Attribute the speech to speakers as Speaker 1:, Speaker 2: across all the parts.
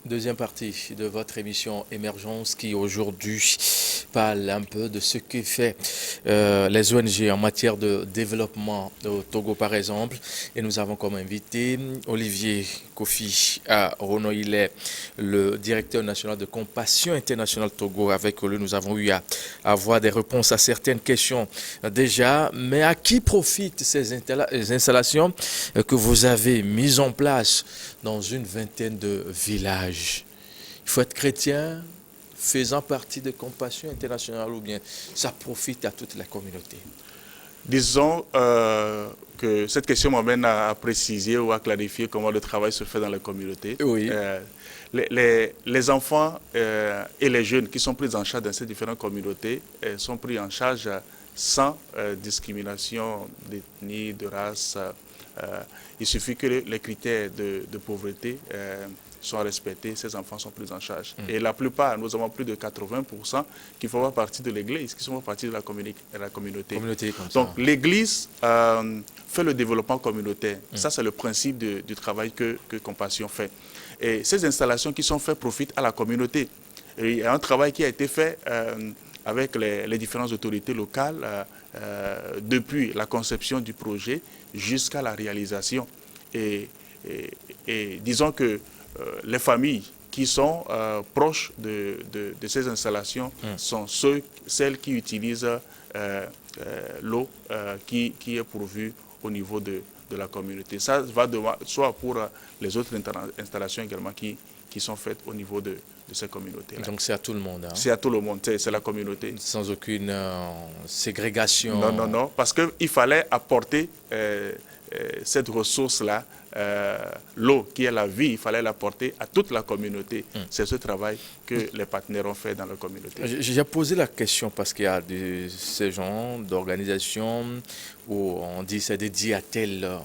Speaker 1: Deuxième partie de votre émission Émergence qui aujourd'hui parle un peu de ce que fait les ONG en matière de développement au Togo par exemple. Et nous avons comme invité Olivier Kofi Rono. Il est le directeur national de Compassion Internationale Togo. Avec lui, nous avons eu à avoir des réponses à certaines questions déjà. Mais à qui profitent ces installations que vous avez mises en place dans une vingtaine de villages? Il faut être chrétien, faisant partie de Compassion Internationale, ou bien ça profite à toute la communauté?
Speaker 2: Disons que cette question m'amène à préciser ou à clarifier comment le travail se fait dans la communauté.
Speaker 1: Oui.
Speaker 2: Les enfants et les jeunes qui sont pris en charge dans ces différentes communautés sont pris en charge sans discrimination d'ethnie, de race. Il suffit que les critères de pauvreté sont respectés, ces enfants sont pris en charge. Et la plupart, nous avons plus de 80% qui font partie de l'Église, qui font partie de la communauté. Donc l'Église fait le développement communautaire. Ça, c'est le principe du travail que Compassion fait. Et ces installations qui sont faites profitent à la communauté. Et il y a un travail qui a été fait avec les différentes autorités locales depuis la conception du projet jusqu'à la réalisation. Et disons que les familles qui sont proches de ces installations sont celles qui utilisent l'eau qui est pourvue au niveau de la communauté. Ça va soit pour les autres installations également qui sont faites au niveau de ces communautés-là.
Speaker 1: Donc c'est à tout le monde. Hein?
Speaker 2: C'est à tout le monde, c'est la communauté.
Speaker 1: Sans aucune ségrégation.
Speaker 2: Non, non, non, parce qu'il fallait apporter cette ressource-là, l'eau qui est la vie, il fallait l'apporter à toute la communauté. C'est ce travail que les partenaires ont fait dans la communauté.
Speaker 1: J'ai posé la question parce qu'il y a ces gens d'organisations où on dit c'est dédié à tel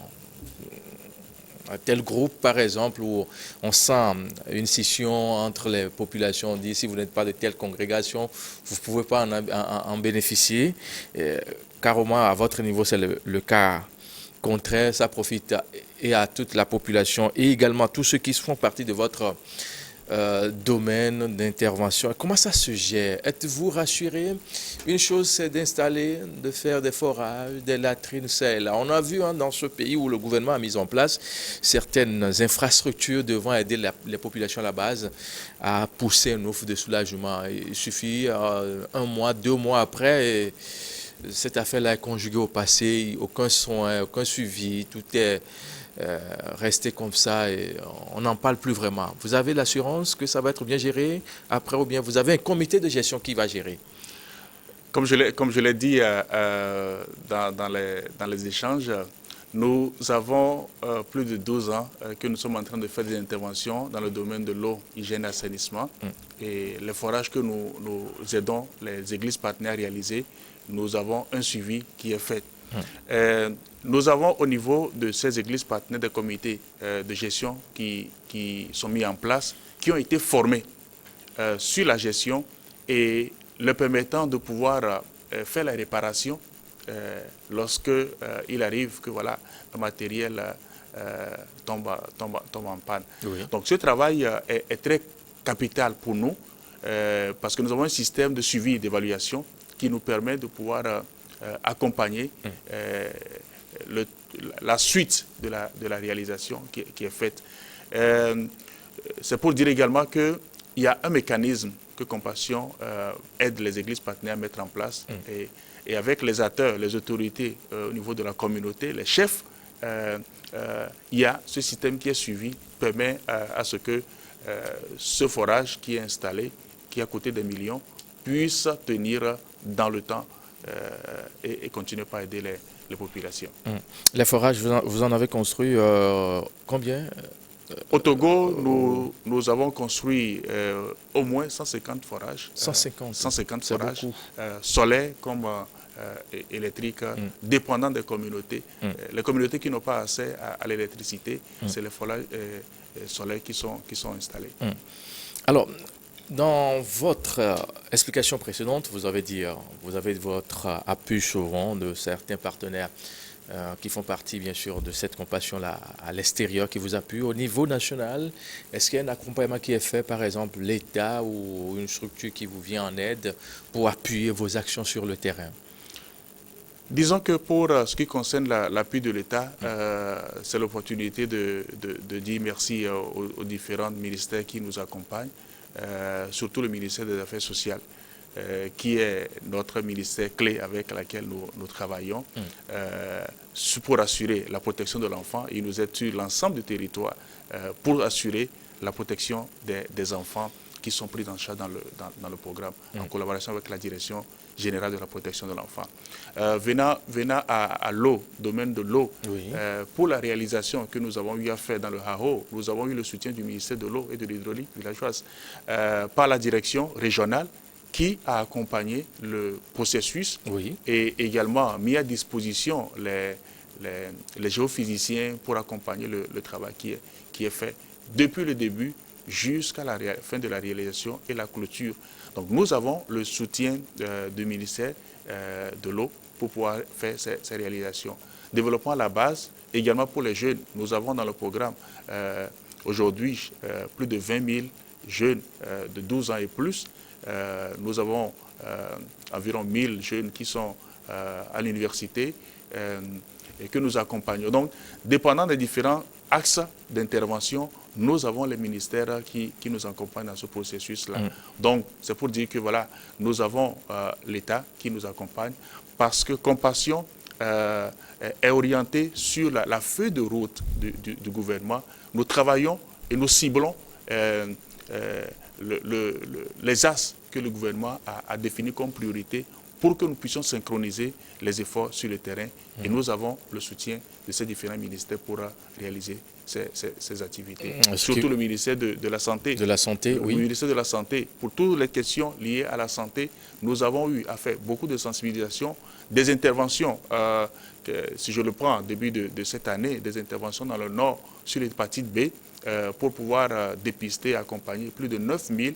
Speaker 1: groupe, par exemple, où on sent une scission entre les populations. On dit, si vous n'êtes pas de telle congrégation, vous ne pouvez pas en bénéficier. Car au moins, à votre niveau, c'est le cas contraire. Ça profite à toute la population et également à tous ceux qui font partie de votre domaine d'intervention. Comment ça se gère? Êtes-vous rassuré? Une chose, c'est d'installer, de faire des forages, des latrines, c'est là. On a vu dans ce pays où le gouvernement a mis en place certaines infrastructures devant aider les populations à la base à pousser une offre de soulagement. Il suffit 1 mois, 2 mois après, et cette affaire-là est conjuguée au passé, aucun soin, aucun suivi, tout est resté comme ça et on n'en parle plus vraiment. Vous avez l'assurance que ça va être bien géré après, ou bien vous avez un comité de gestion qui va gérer?
Speaker 2: Comme je l'ai dit dans les échanges, nous avons plus de 12 ans que nous sommes en train de faire des interventions dans le domaine de l'eau, hygiène et assainissement. Et les forages que nous aidons les églises partenaires à réaliser, nous avons un suivi qui est fait. Nous avons au niveau de ces églises partenaires des comités de gestion qui sont mis en place, qui ont été formés sur la gestion et leur permettant de pouvoir faire la réparation lorsque il arrive que voilà, le matériel tombe en panne. Oui. Donc ce travail est très capital pour nous parce que nous avons un système de suivi et d'évaluation qui nous permet de pouvoir accompagner la suite de la réalisation qui est faite. C'est pour dire également qu'il y a un mécanisme que Compassion aide les églises partenaires à mettre en place. Et avec les acteurs, les autorités au niveau de la communauté, les chefs, il y a ce système qui est suivi, permet à ce que ce forage qui est installé, qui a coûté des millions, puisse tenir dans le temps et continuer par aider les populations.
Speaker 1: Les forages, vous en avez construit combien?
Speaker 2: Au Togo, nous avons construit au moins 150 forages. 150 forages, solaires comme électriques, dépendant des communautés. Les communautés qui n'ont pas accès à l'électricité, c'est les forages solaires qui sont installés.
Speaker 1: Alors, dans votre explication précédente, vous avez dit, vous avez votre appui souvent de certains partenaires qui font partie bien sûr de cette compassion-là à l'extérieur qui vous appuient. Au niveau national, est-ce qu'il y a un accompagnement qui est fait, par exemple l'État ou une structure qui vous vient en aide pour appuyer vos actions sur le terrain?
Speaker 2: Disons que pour ce qui concerne l'appui de l'État, c'est l'opportunité de dire merci aux différents ministères qui nous accompagnent, surtout le ministère des Affaires sociales, qui est notre ministère clé avec lequel nous travaillons pour assurer la protection de l'enfant. Il nous aide sur l'ensemble du territoire pour assurer la protection des enfants qui sont pris en charge dans le programme, en collaboration avec la Direction générale de la protection de l'enfant. Venant à l'eau, domaine de l'eau,
Speaker 1: Oui.
Speaker 2: pour la réalisation que nous avons eu à faire dans le Haro, nous avons eu le soutien du ministère de l'eau et de l'hydraulique villageoise par la direction régionale qui a accompagné le processus
Speaker 1: Oui.
Speaker 2: et également mis à disposition les géophysiciens pour accompagner le travail qui est fait depuis le début jusqu'à la fin de la réalisation et la clôture. Donc nous avons le soutien du ministère de l'eau pour pouvoir faire ces réalisations. Développement à la base, également pour les jeunes, nous avons dans le programme aujourd'hui plus de 20 000 jeunes de 12 ans et plus. Nous avons environ 1000 jeunes qui sont à l'université et que nous accompagnons. Donc, dépendant des différents axes d'intervention, nous avons les ministères qui nous accompagnent dans ce processus-là. Donc, c'est pour dire que voilà, nous avons l'État qui nous accompagne parce que Compassion est orientée sur la feuille de route du gouvernement. Nous travaillons et nous ciblons les axes que le gouvernement a définis comme priorité pour que nous puissions synchroniser les efforts sur le terrain. Et nous avons le soutien de ces différents ministères pour réaliser ces activités. Surtout le ministère de la Santé.
Speaker 1: De la Santé, oui.
Speaker 2: Le ministère de la Santé. Pour toutes les questions liées à la santé, nous avons eu à faire beaucoup de sensibilisation, des interventions, si je le prends au début de cette année, des interventions dans le Nord sur l'hépatite B, pour pouvoir dépister et accompagner plus de 9000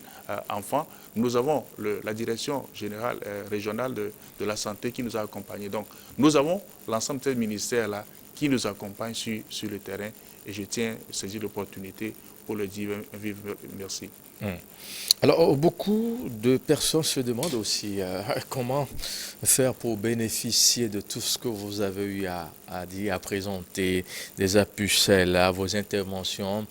Speaker 2: enfants. Nous avons la direction générale régionale de la santé qui nous a accompagnés. Donc, nous avons l'ensemble de ces ministères-là qui nous accompagnent sur le terrain. Et je tiens à saisir l'opportunité pour leur dire un vive merci.
Speaker 1: Alors, beaucoup de personnes se demandent aussi comment faire pour bénéficier de tout ce que vous avez eu à dire, à présenter, des appuis à vos interventions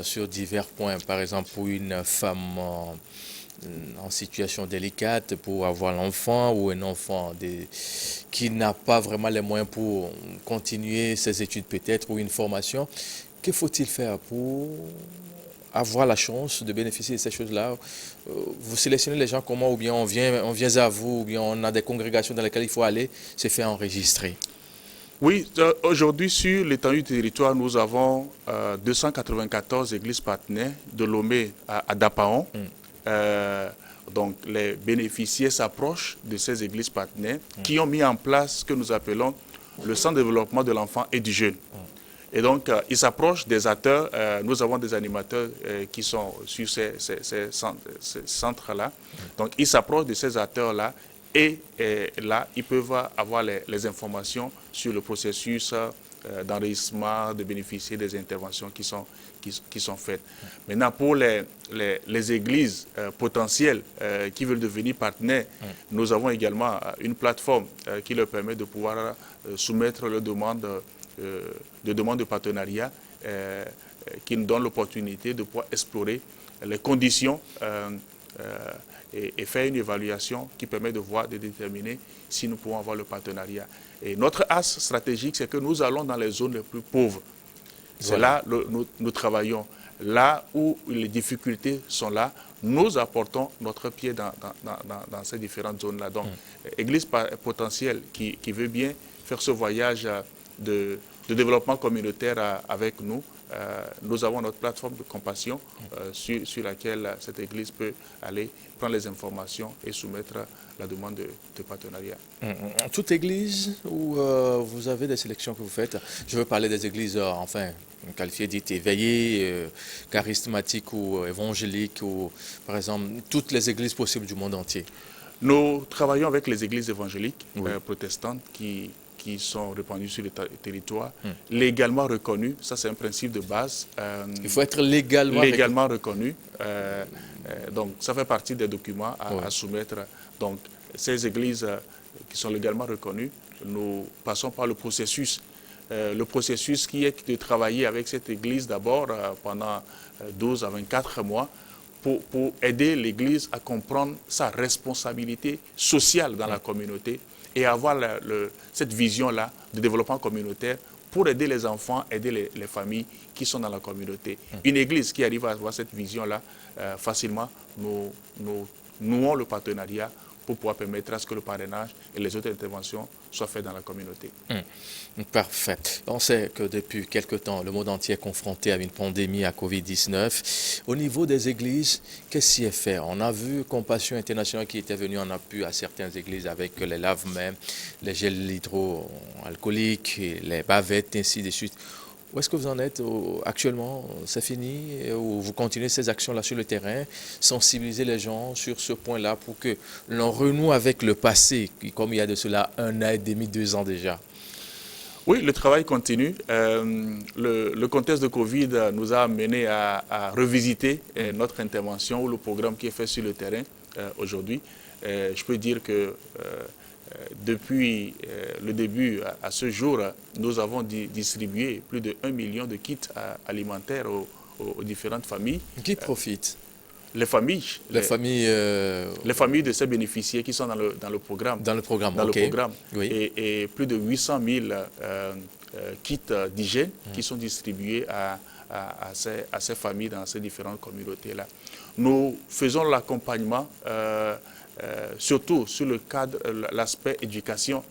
Speaker 1: sur divers points. Par exemple, pour une femme en situation délicate, pour avoir l'enfant ou un enfant qui n'a pas vraiment les moyens pour continuer ses études peut-être ou une formation. Que faut-il faire pour avoir la chance de bénéficier de ces choses-là? Vous sélectionnez les gens comment, ou bien on vient à vous, ou bien on a des congrégations dans lesquelles il faut aller se faire enregistrer?
Speaker 2: Oui, aujourd'hui sur l'étendue du territoire, nous avons 294 églises partenaires de Lomé à Dapaon. Donc les bénéficiaires s'approchent de ces églises partenaires qui ont mis en place ce que nous appelons le centre de développement de l'enfant et du jeune. Et donc, ils s'approchent des acteurs. Nous avons des animateurs qui sont sur ces centres-là. Donc, ils s'approchent de ces acteurs-là et là, ils peuvent avoir les informations sur le processus d'enregistrement, de bénéficier des interventions qui sont faites. Maintenant, pour les églises potentielles qui veulent devenir partenaires, nous avons également une plateforme qui leur permet de pouvoir soumettre leurs demandes de partenariat qui nous donne l'opportunité de pouvoir explorer les conditions et faire une évaluation qui permet de voir, de déterminer si nous pouvons avoir le partenariat. Et notre axe stratégique, c'est que nous allons dans les zones les plus pauvres. C'est là nous travaillons. Là où les difficultés sont là, nous apportons notre pied dans ces différentes zones-là. Donc, Église potentielle qui veut bien faire ce voyage de développement communautaire avec nous. Nous avons notre plateforme de compassion sur laquelle cette église peut aller prendre les informations et soumettre la demande de partenariat.
Speaker 1: Toute église où vous avez des sélections que vous faites, je veux parler des églises, enfin, qualifiées dites éveillées, charismatiques ou évangéliques, ou par exemple, toutes les églises possibles du monde entier.
Speaker 2: Nous travaillons avec les églises évangéliques protestantes qui qui sont répandus sur le territoire, légalement reconnus. Ça, c'est un principe de base.
Speaker 1: Il faut être légalement
Speaker 2: reconnu. Donc, ça fait partie des documents à soumettre. Donc, ces églises qui sont légalement reconnues, nous passons par le processus. Le processus qui est de travailler avec cette église d'abord pendant 12 à 24 mois pour aider l'église à comprendre sa responsabilité sociale dans la communauté et avoir cette vision-là de développement communautaire pour aider les enfants, aider les familles qui sont dans la communauté. Une église qui arrive à avoir cette vision-là, facilement, nous nouons le partenariat pour pouvoir permettre à ce que le parrainage et les autres interventions soient faites dans la communauté.
Speaker 1: Parfait. On sait que depuis quelque temps, le monde entier est confronté à une pandémie à Covid-19. Au niveau des églises, qu'est-ce qui est fait? On a vu Compassion Internationale qui était venue en appui à certaines églises avec les lave-mains, les gels hydroalcooliques, les bavettes, ainsi de suite. Où est-ce que vous en êtes actuellement? C'est fini? Ou vous continuez ces actions-là sur le terrain, sensibiliser les gens sur ce point-là pour que l'on renoue avec le passé, comme il y a de cela 1 an et demi, 2 ans déjà?
Speaker 2: Oui, le travail continue. Le contexte de Covid nous a amené à revisiter notre intervention ou le programme qui est fait sur le terrain aujourd'hui. Je peux dire que depuis le début à ce jour, nous avons distribué plus de 1 million de kits alimentaires aux différentes familles.
Speaker 1: Qui profitent?
Speaker 2: Les familles.
Speaker 1: Les
Speaker 2: familles de ces bénéficiaires qui sont dans le programme.
Speaker 1: Dans le programme,
Speaker 2: le
Speaker 1: okay.
Speaker 2: programme.
Speaker 1: Oui.
Speaker 2: Et plus de 800 000 kits d'hygiène qui sont distribués à ces familles dans ces différentes communautés-là. Nous faisons l'accompagnement surtout sur le cadre, l'aspect éducation,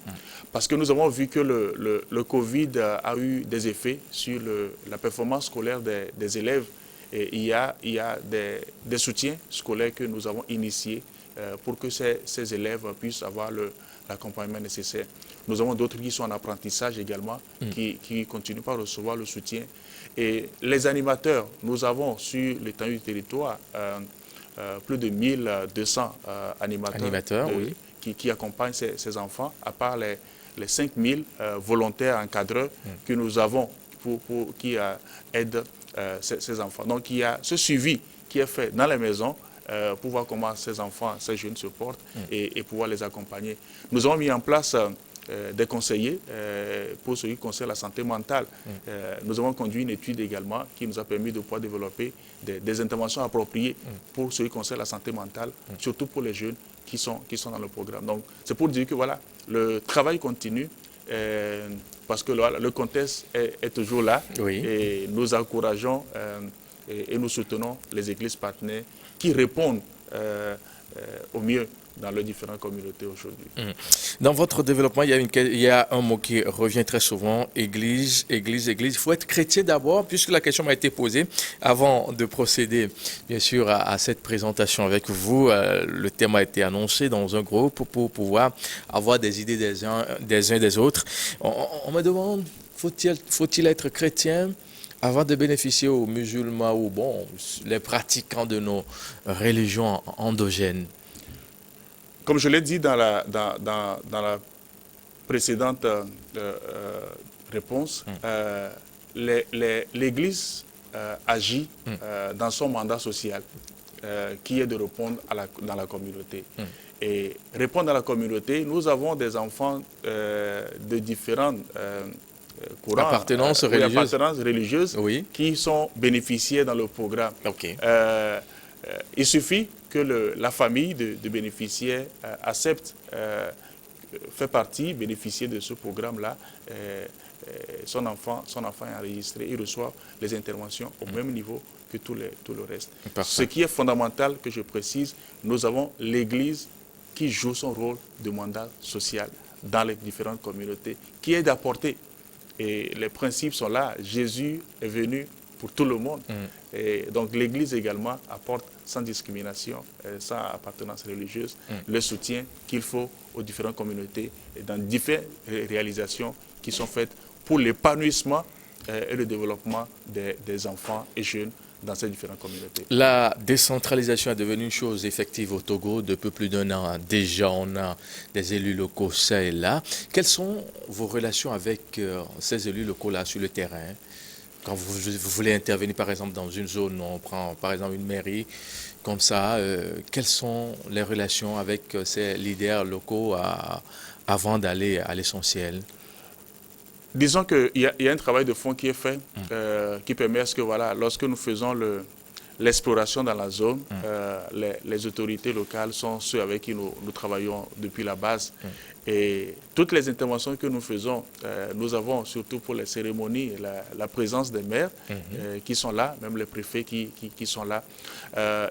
Speaker 2: parce que nous avons vu que le Covid a eu des effets sur la performance scolaire des élèves. Et il y a des soutiens scolaires que nous avons initiés pour que ces élèves puissent avoir l'accompagnement nécessaire. Nous avons d'autres qui sont en apprentissage également, qui continuent par recevoir le soutien. Et les animateurs, nous avons sur l'étendue du territoire plus de 1200 animateurs qui accompagnent ces enfants, à part les 5000 volontaires encadreurs que nous avons qui aident ces enfants. Donc il y a ce suivi qui est fait dans les maisons pour voir comment ces enfants, ces jeunes se portent et pouvoir les accompagner. Nous avons mis en place des conseillers pour ce qui concerne la santé mentale. Nous avons conduit une étude également qui nous a permis de pouvoir développer des interventions appropriées pour ce qui concerne la santé mentale, surtout pour les jeunes qui sont dans le programme. Donc c'est pour dire que voilà, le travail continue. Parce que le contexte est toujours là et nous encourageons et nous soutenons les églises partenaires qui répondent au mieux dans les différentes communautés aujourd'hui.
Speaker 1: Dans votre développement, il y a un mot qui revient très souvent, église, église, église. Il faut être chrétien d'abord, puisque la question m'a été posée avant de procéder, bien sûr, à cette présentation avec vous. Le thème a été annoncé dans un groupe pour pouvoir avoir des idées des uns des autres. On me demande, faut-il être chrétien avant de bénéficier aux musulmans ou les pratiquants de nos religions endogènes?
Speaker 2: Comme je l'ai dit dans la précédente réponse, l'Église agit dans son mandat social, qui est de répondre dans la communauté. Et répondre à la communauté, nous avons des enfants de différents courants,
Speaker 1: appartenances
Speaker 2: religieuses qui sont bénéficiaires dans le programme. Il suffit que la famille de bénéficiaires accepte, fait partie, bénéficier de ce programme-là. Son enfant est enregistré, il reçoit les interventions au même niveau que tout le reste. Ce qui est fondamental, que je précise, nous avons l'Église qui joue son rôle de mandat social dans les différentes communautés, qui est d'apporter. Et les principes sont là. Jésus est venu pour tout le monde. Et donc l'Église également apporte sans discrimination, sans appartenance religieuse, le soutien qu'il faut aux différentes communautés et dans différentes réalisations qui sont faites pour l'épanouissement et le développement des enfants et jeunes dans ces différentes communautés.
Speaker 1: La décentralisation est devenue une chose effective au Togo depuis plus d'1 an. Déjà, on a des élus locaux ça et là. Quelles sont vos relations avec ces élus locaux-là sur le terrain? Quand vous voulez intervenir, par exemple, dans une zone, on prend par exemple une mairie, comme ça, quelles sont les relations avec ces leaders locaux avant d'aller à l'essentiel?
Speaker 2: Disons qu'il y a un travail de fond qui est fait, qui permet à ce que, voilà, lorsque nous faisons l'exploration dans la zone, les autorités locales sont ceux avec qui nous travaillons depuis la base. Et toutes les interventions que nous faisons, nous avons, surtout pour les cérémonies, la présence des maires qui sont là, même les préfets qui sont là.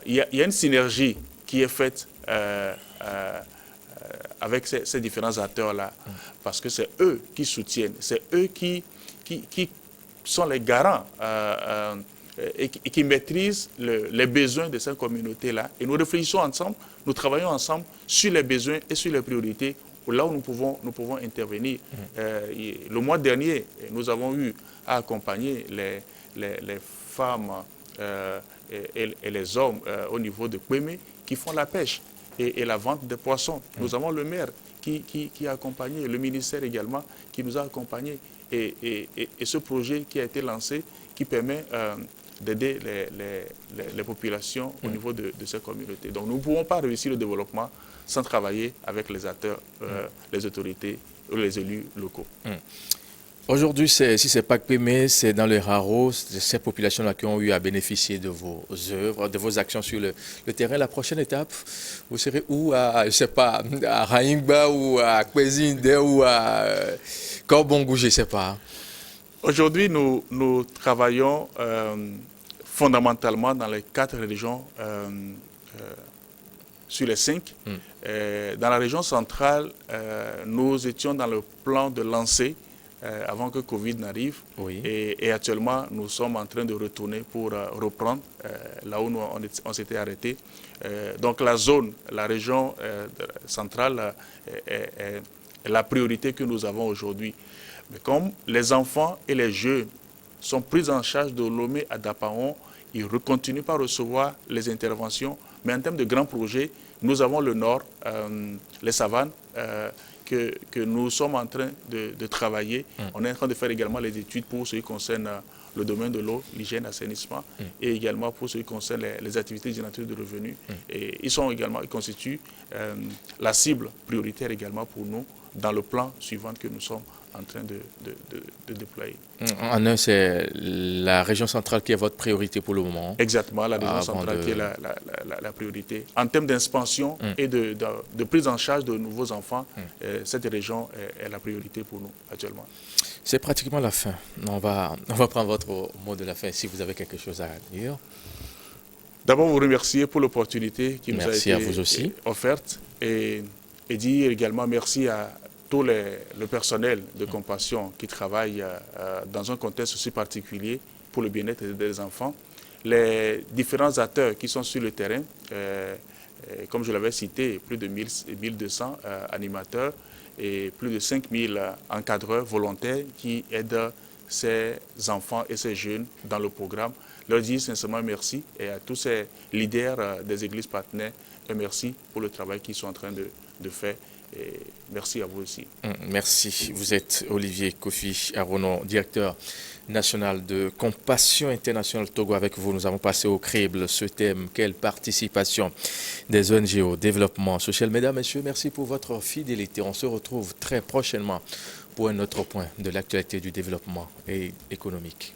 Speaker 2: Il y a une synergie qui est faite avec ces différents acteurs-là, parce que c'est eux qui soutiennent, c'est eux qui sont les garants et qui maîtrisent les besoins de ces communautés-là. Et nous réfléchissons ensemble, nous travaillons ensemble sur les besoins et sur les priorités, là où nous pouvons intervenir. Le mois dernier, nous avons eu à accompagner les femmes et les hommes au niveau de Kweme qui font la pêche et la vente des poissons. Nous avons le maire qui a accompagné, le ministère également qui nous a accompagnés. Et ce projet qui a été lancé, qui permet d'aider les populations au niveau de ces communautés. Donc nous ne pouvons pas réussir le développement sans travailler avec les acteurs, les autorités ou les élus locaux.
Speaker 1: Aujourd'hui, si ce n'est pas Kweme, c'est dans le Haro, ces populations-là qui ont eu à bénéficier de vos œuvres, de vos actions sur le terrain. La prochaine étape, vous serez où? Je ne sais pas, à Raingba ou à Kwezinde ou à Korbongou, je ne sais pas.
Speaker 2: Aujourd'hui, nous travaillons fondamentalement dans les 4 régions sur les 5. Dans la région centrale, nous étions dans le plan de lancer avant que Covid n'arrive.
Speaker 1: Oui.
Speaker 2: Et actuellement, nous sommes en train de retourner pour reprendre là où on s'était arrêté. Donc la zone, la région centrale est la priorité que nous avons aujourd'hui. Mais comme les enfants et les jeunes sont pris en charge de Lomé à Dapaon, ils continuent par recevoir les interventions. Mais en termes de grands projets, nous avons le nord, les savanes, que nous sommes en train de travailler. On est en train de faire également les études pour ce qui concerne le domaine de l'eau, l'hygiène, l'assainissement, et également pour ce qui concerne les activités génératrices de revenus. Et ils constituent la cible prioritaire également pour nous dans le plan suivant que nous sommes en train de déployer.
Speaker 1: En un, c'est la région centrale qui est votre priorité pour le moment.
Speaker 2: Exactement, la région centrale qui est la priorité. En termes d'expansion et de prise en charge de nouveaux enfants, cette région est la priorité pour nous actuellement.
Speaker 1: C'est pratiquement la fin. On va prendre votre mot de la fin si vous avez quelque chose à dire.
Speaker 2: D'abord, vous remercier pour l'opportunité qui nous a
Speaker 1: été
Speaker 2: offerte et dire également merci à tout le personnel de Compassion qui travaille dans un contexte aussi particulier pour le bien-être des enfants. Les différents acteurs qui sont sur le terrain, comme je l'avais cité, plus de 1200 animateurs et plus de 5000 encadreurs volontaires qui aident ces enfants et ces jeunes dans le programme. Leur dire sincèrement merci et à tous ces leaders des églises partenaires, merci pour le travail qu'ils sont en train de faire. Et merci à vous aussi.
Speaker 1: Merci. Vous êtes Olivier Kofi Aronon, directeur national de Compassion Internationale Togo. Avec vous, nous avons passé au crible ce thème, quelle participation des ONG au développement social. Mesdames, Messieurs, merci pour votre fidélité. On se retrouve très prochainement pour un autre point de l'actualité du développement et économique.